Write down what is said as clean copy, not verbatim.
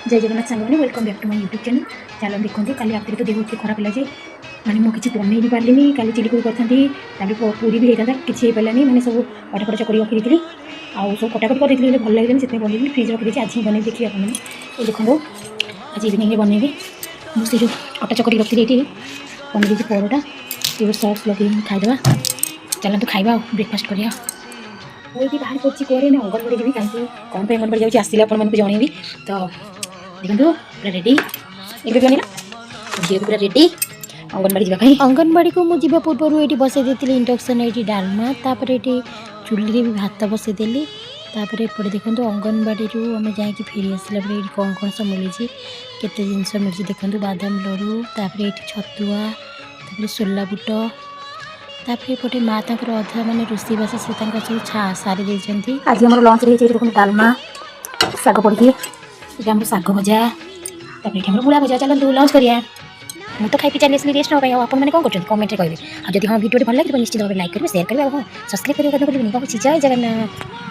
जय जगन्नाथ सांग मैंने welcome back to my YouTube channel. चलो देखते काली रात तो देह खराब है जे मैंने मुझे किसी बनई भी पार्ली काली चिली कोई करी पूरी भी होता किसी हो पारानी मैंने सब पटापट चकड़ी रखी आउ सब कटाकट कर भल लगे से बनई फ्रिज रखी आज बनई देखिए आप देखो आज इवनिंग बनईबी मुझे जो अटा चकड़ी रखी ये बन परोटा ये सॉस लगे खाईदे चलते खाଇବା ब्रेकफास्ट करिया मुझे भी बाहर कर अंगनवाड़ी जी कहीं कौन पे अंगनवाड़ी जाऊँगी आसले आपको जनइबी तो देखो पूरा रेडी एक झील पूरा रेडी अंगनवाड़ी जावाई अंगनवाड़ी को मुझे पूर्व ये बसई देती इंडक्शन ये डालमा तापर ये चुली भी भात बसईदेली तापर एपटे देखो अंगनवाड़ी आम जा फेरी आसला ये कौन कौन सब मिली केते जिनस मिली देखो बादाम लड्डू तापर ये छतुआ तापर सोला बुट तापर एपटे माँ तर अधा मानने रोषेईबास से सब सारी देती। आज आम लंच देखो डालमा शाग पड़ी ये शाग भजा तापर बुला भजा चलते लंच करिया मुझे तो खाई पी चली आसली रेस्ट नापी आपने कौन कर कमेंट करेंगे और जब हाँ वीडियो भल लगे निश्चित भाव लाइक करेंगे शेयर करेंगे और सब्सक्राइब करेंगे जय जगन्नाथ।